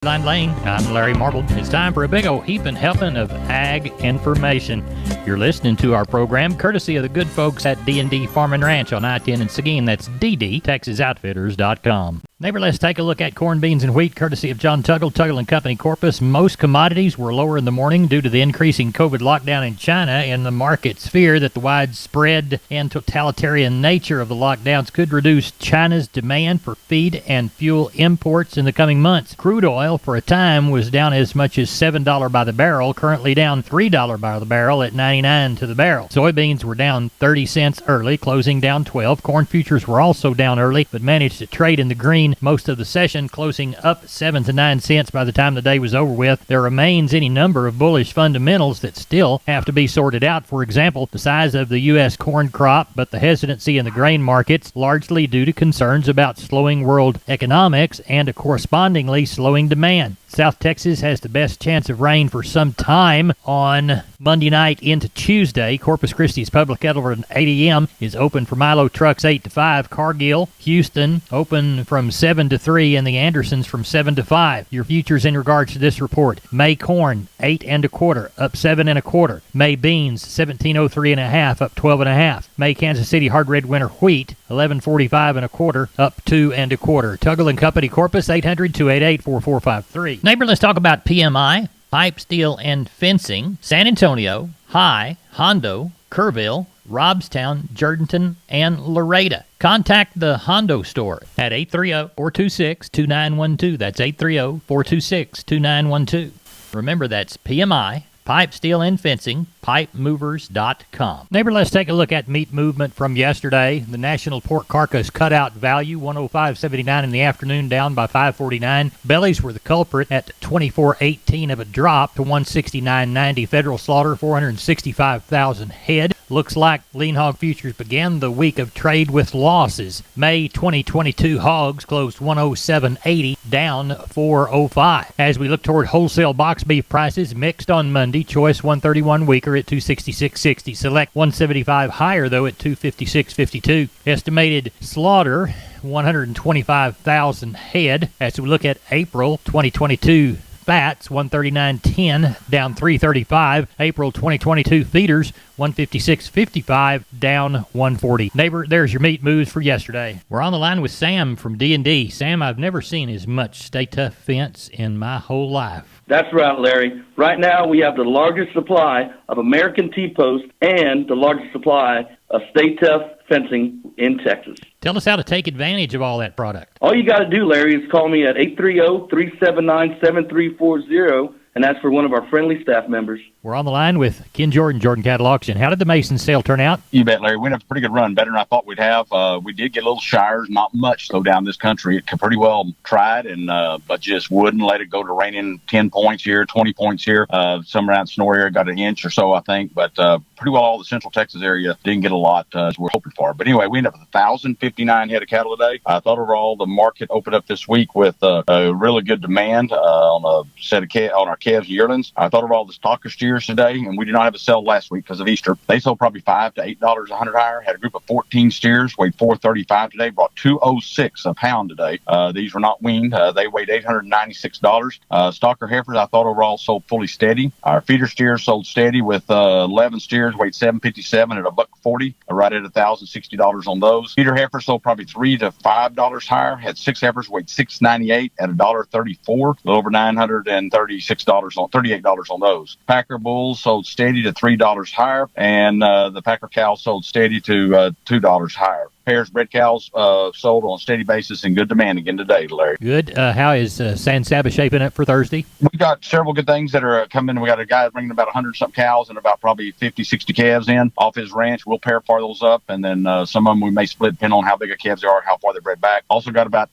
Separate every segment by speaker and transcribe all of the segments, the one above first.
Speaker 1: Line Lane, I'm Larry Marble. It's time for a big old heaping helping of ag information. You're listening to our program courtesy of the good folks at D&D Farm and Ranch on I-10 and Seguin. That's ddtexasoutfitters.com. Neighbor, let's take a look at corn, beans, and wheat courtesy of John Tuggle & Company, Corpus. Most commodities were lower in the morning due to the increasing COVID lockdown in China and the market's fear that the widespread and totalitarian nature of the lockdowns could reduce China's demand for feed and fuel imports in the coming months. Crude oil for a time was down as much as $7 by the barrel, currently down $3 by the barrel at 99 to the barrel. Soybeans were down 30 cents early, closing down 12. Corn futures were also down early, but managed to trade in the green most of the session, closing up 7 to 9 cents by the time the day was over with. There remains any number of bullish fundamentals that still have to be sorted out. For example, the size of the U.S. corn crop, but the hesitancy in the grain markets, largely due to concerns about slowing world economics and a correspondingly slowing demand. South Texas has the best chance of rain for some time on Monday night into Tuesday. Corpus Christi's Public Editor at 8 a.m. is open for Milo trucks 8 to 5. Cargill, Houston, open from 7 to 3, and the Andersons from 7 to 5. Your futures in regards to this report: May corn 8 1/4, up 7 1/4. May beans 1703 1/2, up 12 1/2. May Kansas City hard red winter wheat 1145 1/4, up 2 1/4. Tuggle & Company, Corpus, 800-288-4453. Neighbor, let's talk about PMI, pipe, steel, and fencing. San Antonio, High, Hondo, Kerrville, Robstown, Jourdanton, and Laredo. Contact the Hondo store at 830-426-2912. That's 830-426-2912. Remember, that's PMI, pipe, steel, and fencing, pipemovers.com. Neighbor, let's take a look at meat movement from yesterday. The national pork carcass cutout value, 105.79 in the afternoon, down by 5.49. Bellies were the culprit at 24.18 of a drop to 169.90. Federal slaughter, 465,000 head. Looks like lean hog futures began the week of trade with losses. May 2022 hogs closed 107.80, down 4.05. As we look toward wholesale box beef prices, mixed on Monday. Choice 131 weaker at 266.60. Select 175 higher though at 256.52. Estimated slaughter 125,000 head. As we look at April 2022 fats, 139.10, down 3.35. April 2022 feeders, 156.55, down 140. Neighbor, there's your meat moves for yesterday. We're on the line with Sam from D&D. Sam, I've never seen as much Stay Tough fence in my whole life.
Speaker 2: That's right, Larry. Right now we have the largest supply of American T-Post and the largest supply of Stay Tough fencing in Texas.
Speaker 1: Tell us how to take advantage of all that product.
Speaker 2: All you got to do, Larry, is call me at 830-379-7340, and that's for one of our friendly staff members.
Speaker 1: We're on the line with Ken Jordan, Jordan Cattle Auction. How did the Mason sale turn out?
Speaker 3: You bet, Larry. We had a pretty good run, better than I thought we'd have. We did get a little shires, not much though down this country. It pretty well tried, and but just wouldn't let it go to raining 10 points here, 20 points here. Some around Snow area got an inch or so, I think, but pretty well all the Central Texas area didn't get a lot as we were hoping for. But anyway, we ended up with 1,059 head of cattle today. I thought overall the market opened up this week with a really good demand on a set of on our calves and yearlings. I thought overall the stocker steers today, and we did not have a sale last week because of Easter. They sold probably $5 to $8 a hundred higher. Had a group of 14 steers, weighed 435 today, brought 206 a pound today. These were not weaned. They weighed $896. Stocker heifers, I thought overall sold fully steady. Our feeder steers sold steady with 11 steers, weighed 757 at $1.40, right at $1,060 on those. Feeder heifers sold probably $3 to $5 higher. Had 6 heifers, weighed 698 at $1.34, a little over $936 on $38 on those. Packer bulls sold steady to $3 higher, and the Packer cows sold steady to $2 higher. Pairs bred cows sold on a steady basis and good demand again today, Larry.
Speaker 1: Good. How is San Saba shaping up for Thursday?
Speaker 3: We got several good things that are coming. We got a guy bringing about 100-something cows and about probably 50, 60 calves in off his ranch. We'll pair those up, and then some of them we may split depending on how big a calves they are, how far they're bred back. Also got about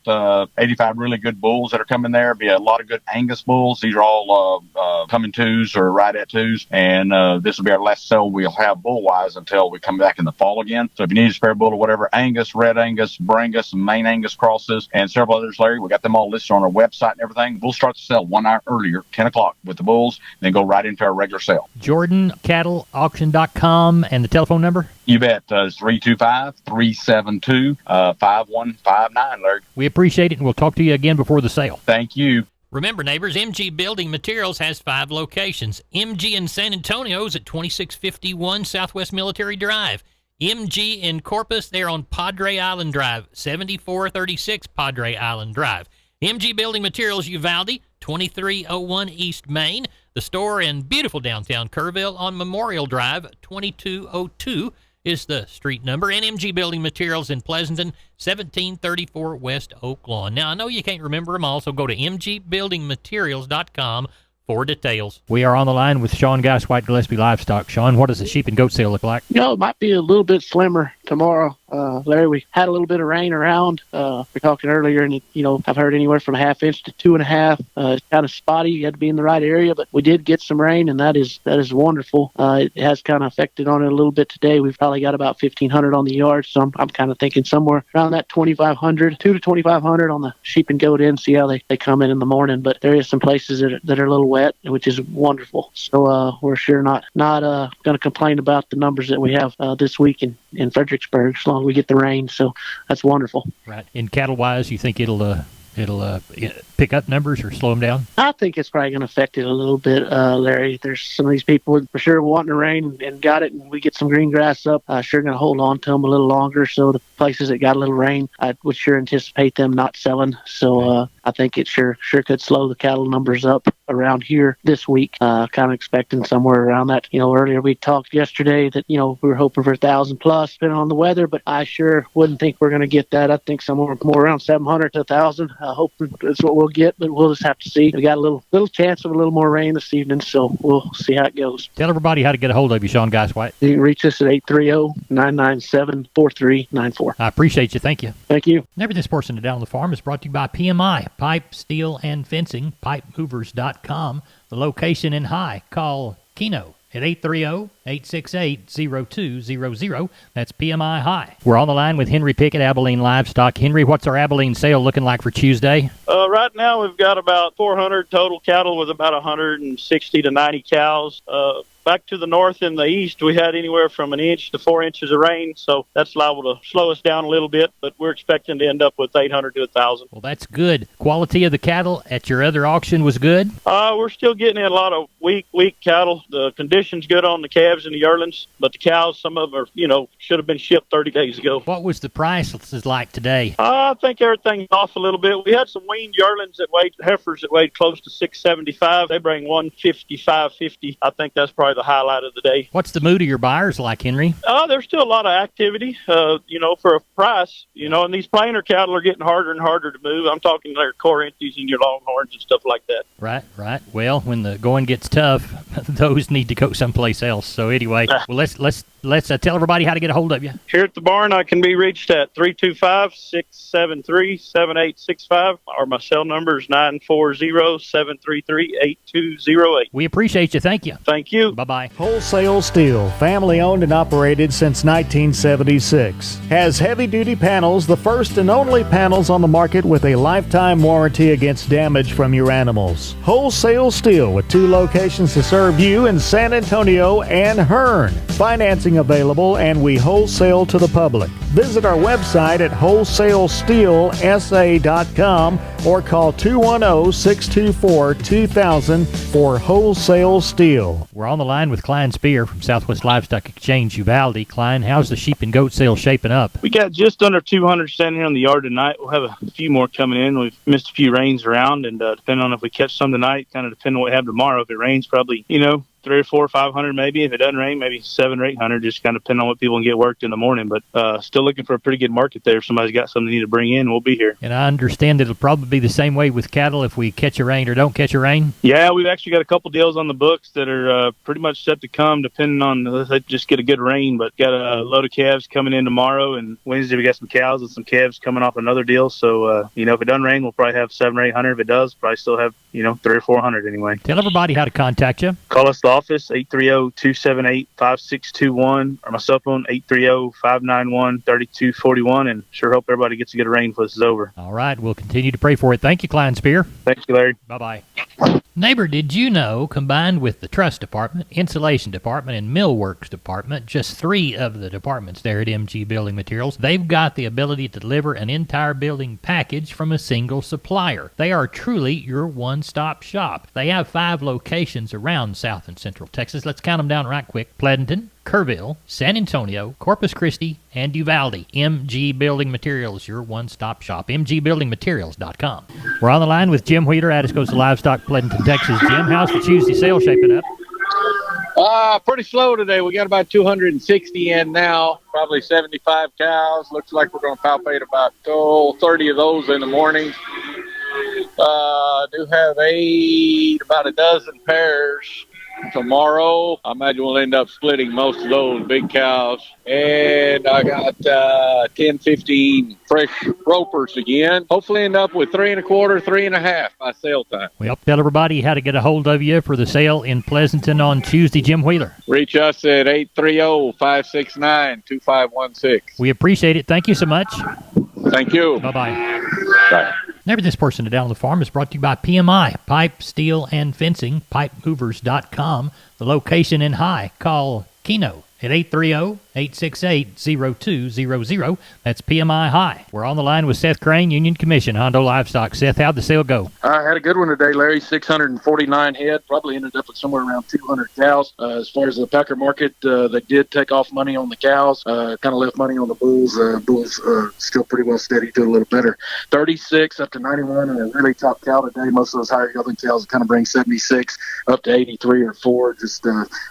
Speaker 3: 85 really good bulls that are coming there. Be a lot of good Angus bulls. These are all coming twos or right at twos, and this will be our last sale we'll have bull-wise until we come back in the fall again. So if you need a spare bull or whatever, Angus, Red Angus, Brangus, Maine Angus crosses, and several others, Larry. We got them all listed on our website and everything. We'll start the sale 1 hour earlier, 10 o'clock with the bulls, and then go right into our regular sale.
Speaker 1: JordanCattleAuction.com and the telephone number?
Speaker 3: You bet. It's 325-372-5159, Larry.
Speaker 1: We appreciate it, and we'll talk to you again before the sale.
Speaker 3: Thank you.
Speaker 1: Remember, neighbors, MG Building Materials has 5 locations. MG in San Antonio is at 2651 Southwest Military Drive. MG in Corpus, they're on Padre Island Drive, 7436 Padre Island Drive. MG Building Materials Uvalde, 2301 East Main. The store in beautiful downtown Kerrville on Memorial Drive, 2202 is the street number. And MG Building Materials in Pleasanton, 1734 West Oak Lawn. Now, I know you can't remember them all, so go to mgbuildingmaterials.com for details. We are on the line with Sean Geiswhite, Gillespie Livestock. Sean, what does the sheep and goat sale look like?
Speaker 4: It might be a little bit slimmer tomorrow. Larry, we had a little bit of rain around. We're talking earlier, and I've heard anywhere from a half inch to 2.5. It's kind of spotty. You had to be in the right area, but we did get some rain, and that is wonderful. It has kind of affected on it a little bit today. We've probably got about 1,500 on the yard, so I'm kind of thinking somewhere around that 2,500, 2 to 2,500 on the sheep and goat end. See how they come in the morning. But there is some places that are a little wet, which is wonderful. So we're sure not going to complain about the numbers that we have this week in Fredericksburg, as long as we get the rain. So that's wonderful.
Speaker 1: Right. In cattle-wise, you think it'll pick up numbers or slow them down?
Speaker 4: I think it's probably going to affect it a little bit, Larry. There's some of these people for sure wanting the rain and got it, and we get some green grass up. Sure going to hold on to them a little longer. So the places that got a little rain, I would sure anticipate them not selling. So I think it sure could slow the cattle numbers up around here this week. Kind of expecting somewhere around that. Earlier we talked yesterday that we were hoping for 1,000 plus, depending on the weather, but I sure wouldn't think we're going to get that. I think somewhere more around 700 to 1,000. I hope that's what we'll get, but we'll just have to see. We got a little chance of a little more rain this evening, so we'll see how it goes.
Speaker 1: Tell everybody how to get a hold of you, Sean Geiswhite.
Speaker 4: You can reach us at 830-997-4394.
Speaker 1: I appreciate you. Thank you.
Speaker 4: Thank you.
Speaker 1: And everything Sports and Down on the Farm is brought to you by PMI, Pipe, Steel, and Fencing, pipemovers.com. The location in High. Call Keno at 830-868-0200. That's PMI High. We're on the line with Henry Pickett, Abilene Livestock. Henry, what's our Abilene sale looking like for Tuesday?
Speaker 5: Right now we've got about 400 total cattle with about 160 to 90 cows. Back to the north and the east, we had anywhere from 1 inch to 4 inches of rain, so that's liable to slow us down a little bit, but we're expecting to end up with 800 to 1,000.
Speaker 1: Well, that's good. Quality of the cattle at your other auction was good?
Speaker 5: We're still getting in a lot of weak cattle. The condition's good on the calves and the yearlings, but the cows, some of them are, should have been shipped 30 days ago.
Speaker 1: What was the prices like today?
Speaker 5: I think everything's off a little bit. We had some weaned yearlings heifers that weighed close to 675. They bring 155.50. I think that's probably the highlight of the day.
Speaker 1: What's the mood of your buyers like, Henry?
Speaker 5: There's still a lot of activity, for a price, and these plainer cattle are getting harder and harder to move. I'm talking their core empties and your longhorns and stuff like that.
Speaker 1: Right. Well, when the going gets tough, those need to go someplace else. So anyway, well, let's tell everybody how to get a hold of you.
Speaker 5: Here at the barn, I can be reached at 325-673-7865, or my cell number is 940-733-8208.
Speaker 1: We appreciate you. Thank you.
Speaker 5: Thank you.
Speaker 1: Bye-bye.
Speaker 6: Wholesale Steel, family owned and operated since 1976. Has heavy-duty panels, the first and only panels on the market with a lifetime warranty against damage from your animals. Wholesale Steel with 2 locations to serve you in San Antonio and Hearn. Financing available, and we wholesale to the public. Visit our website at wholesalesteelsa.com or call 210-624-2000 for Wholesale Steel.
Speaker 1: We're on the line with Klein Spear from Southwest Livestock Exchange, Uvalde. Klein, how's the sheep and goat sale shaping up?
Speaker 5: We got just under 200 standing here in the yard tonight. We'll have a few more coming in. We've missed a few rains around, and depending on if we catch some tonight, kind of depending on what we have tomorrow. If it rains, probably, 300 or 400 or 500 maybe. If it doesn't rain, maybe 700 or 800, just kind of depending on what people can get worked in the morning. But still looking for a pretty good market there. If somebody's got something they need to bring in, we'll be here.
Speaker 1: And I understand it'll probably be the same way with cattle if we catch a rain or don't catch a rain?
Speaker 5: Yeah, we've actually got a couple deals on the books that are pretty much set to come, depending on, let's just get a good rain. But got a load of calves coming in tomorrow, and Wednesday we got some cows and some calves coming off another deal. So, if it doesn't rain, we'll probably have 700 or 800. If it does, probably still have, 300 or 400 anyway.
Speaker 1: Tell everybody how to contact you.
Speaker 5: Call us at the office, 830-278-5621, or my cell phone, 830-591-3241, and sure hope everybody gets a good rain before this is over.
Speaker 1: All right. We'll continue to pray for it. Thank you, Klein Spear.
Speaker 5: Thank you, Larry.
Speaker 1: Bye-bye. Neighbor, did you know, combined with the truss department, insulation department, and millworks department, just 3 of the departments there at MG Building Materials, they've got the ability to deliver an entire building package from a single supplier. They are truly your one-stop shop. They have 5 locations around South and Central Texas. Let's count them down right quick. Pleasanton, Kerrville, San Antonio, Corpus Christi, and Uvalde. MG Building Materials, your one-stop shop. MGBuildingMaterials.com. We're on the line with Jim Wheeler, Atascosa Livestock, Pleasanton, Texas. Jim, how's the Tuesday sale shaping up?
Speaker 7: Pretty slow today. We got about 260 in now, probably 75 cows. Looks like we're going to palpate about 30 of those in the morning. Do have about a dozen pairs tomorrow. I imagine we'll end up splitting most of those big cows. And I got 10, 15 fresh ropers again. Hopefully end up with 3 1/4, 3 1/2 by sale time.
Speaker 1: Well, tell everybody how to get a hold of you for the sale in Pleasanton on Tuesday, Jim Wheeler.
Speaker 7: Reach us at 830-569-2516.
Speaker 1: We appreciate it. Thank you so much.
Speaker 7: Thank you.
Speaker 1: Bye-bye.
Speaker 7: Bye.
Speaker 1: Neighbor, this portion of Down on the Farm is brought to you by PMI, Pipe, Steel, and Fencing, pipemovers.com. The location in High. Call Keno at 830-868-0200. That's PMI High. We're on the line with Seth Crane, Union Commission, Hondo Livestock. Seth, how'd the sale go?
Speaker 8: I had a good one today, Larry. 649 head. Probably ended up with somewhere around 200 cows. As far as the Packer market, they did take off money on the cows. Kind of left money on the bulls. Bulls still pretty well steady, do a little better. 36 up to 91, and a really top cow today. Most of those higher yielding cows kind of bring 76 up to 83 or 4. Just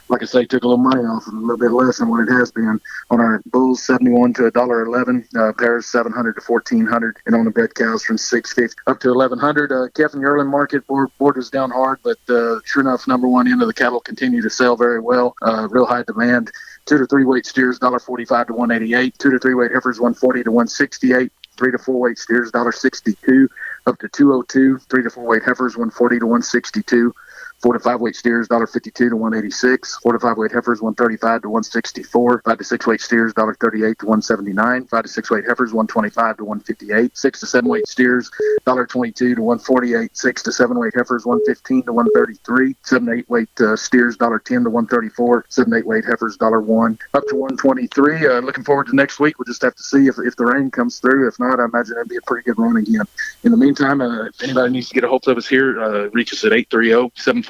Speaker 8: like I say, took a little money off, a little bit less than what it has been. On our bulls, 71 to $1.11, pairs 700 to 1400, and on the bred cows from 650 up to 1100. Kevin Yearling market board is down hard, but sure enough, number one end of the cattle continue to sell very well. Real high demand. 2 to 3 weight steers $1.45 to $1.88. 2 to 3 weight heifers $1.40 to $1.68. 3 to 4 weight steers $1.62 up to $2.02. 3 to 4 weight heifers $1.40 to $1.62. 4 to 5 weight steers $1.52 to $1.86. 4 to 5 weight heifers $1.35 to $1.64. 5 to 6 weight steers $1.38 to $1.79. 5 to 6 weight heifers $1.25 to $1.58. 6 to 7 weight steers $1.22 to $1.48. 6 to 7 weight heifers $1.15 to $1.33. 7 to 8 weight steers $1.10 to $1.34. 7 to 8 weight heifers $1.01 up to $1.23. Looking forward to next week. We'll just have to see if the rain comes through. If not, I imagine it'll be a pretty good run again. In the meantime, if anybody needs to get a hold of us here, reach us at 830-741-8061.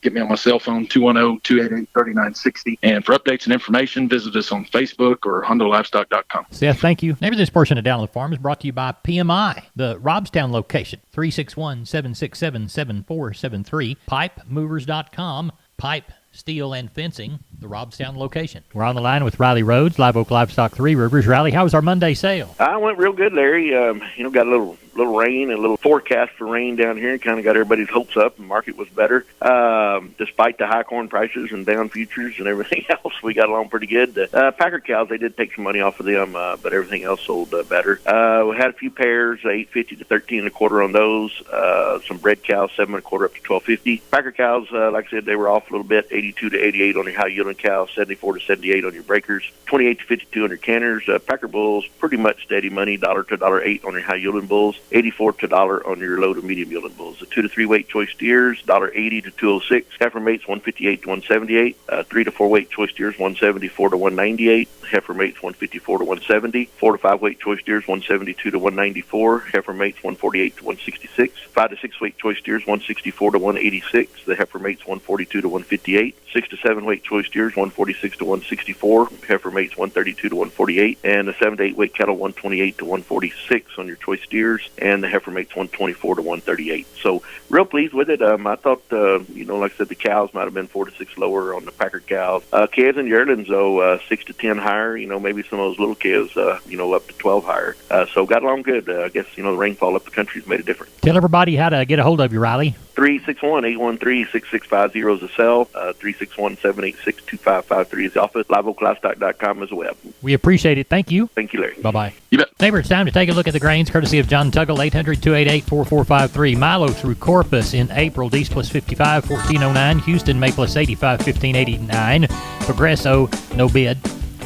Speaker 8: Get me on my cell phone, 210-288-3960. And for updates and information, visit us on Facebook or HondoLivestock.com.
Speaker 1: Seth, thank you. Neighbor, this portion of Down on the Farm is brought to you by PMI, the Robstown location, 361-767-7473. PipeMovers.com, Pipe, Steel, and Fencing, the Robstown location. We're on the line with Riley Rhodes, Live Oak Livestock, Three Rivers. Riley, how was our Monday sale?
Speaker 9: I went real good, Larry. Got a little rain, a little forecast for rain down here, and kind of got everybody's hopes up. The market was better. Despite the high corn prices and down futures and everything else, we got along pretty good. Packer cows, they did take some money off of them, but everything else sold better. We had a few pairs, 850 to 13 1/4 on those. Some bred cows, 7 1/4 up to 1250. Packer cows, like I said, they were off a little bit, 82 to 88 on your high yielding cows, 74 to 78 on your breakers, 28 to 52 on your canners. Packer bulls, pretty much steady money, $1 to $1.08 on your high yielding bulls, 84 to $1 on your low to medium yielding bulls. The 2 to 3 weight choice steers, $1.80 to $2.06. Heifer mates, $1.58 to $1.78. 3 to 4 weight choice steers, $1.74 to $1.98. Heifer mates, $1.54 to $1.70. 4 to 5 weight choice steers, $1.72 to $1.94. Heifer mates, $1.48 to $1.66. 5 to 6 weight choice steers, $1.64 to $1.86. The heifer mates, $1.42 to $1.58. 6 to 7 weight choice steers, $1.46 to $1.64. Heifer mates, $1.32 to $1.48. And the 7 to 8 weight cattle, $1.28 to $1.46 on your choice steers. And the heifer mates, $1.24 to $1.38. So real pleased with it. I thought, like I said, the cows might have been 4 to 6 lower on the Packer cows. Calves and yearlings, though, 6 to 10 higher. Maybe some of those little calves, up to 12 higher. So got along good. I guess, the rainfall up the country has made a difference.
Speaker 1: Tell everybody how to get a hold of you, Riley.
Speaker 9: 361-813-6650 is the cell. 361-786-2553 is the office. LiveOakLivestock.com is the web.
Speaker 1: We appreciate it. Thank you.
Speaker 9: Thank you, Larry.
Speaker 1: Bye-bye.
Speaker 8: You bet.
Speaker 1: Neighbor, it's time to take a look at the grains, courtesy of John Tuggle, 800-288-4453. Milo through Corpus in April, D's plus 55, 1409. Houston, May plus 85, 1589. Progresso, no bid.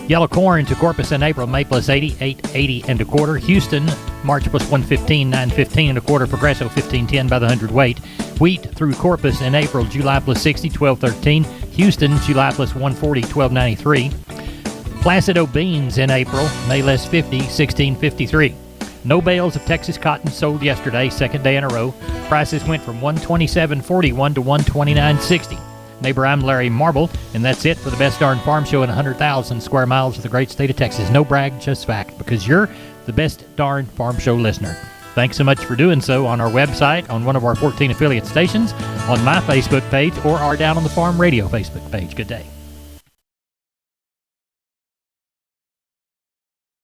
Speaker 1: Yellow corn to Corpus in April, May plus 80, 880 1/4. Houston, March plus 115, 915 and a quarter. Progresso 1510 by the hundredweight. Wheat through Corpus in April, July plus 60, 1213. Houston, July plus 140, 1293. Placido beans in April, May less 50, 1653. No bales of Texas cotton sold yesterday, second day in a row. Prices went from $127.41 to $129.60. Neighbor, I'm Larry Marble, and that's it for the best darn farm show in 100,000 square miles of the great state of Texas. No brag, just fact, because you're the best darn farm show listener. Thanks so much for doing so on our website, on one of our 14 affiliate stations, on my Facebook page, or our Down on the Farm Radio Facebook page. Good day.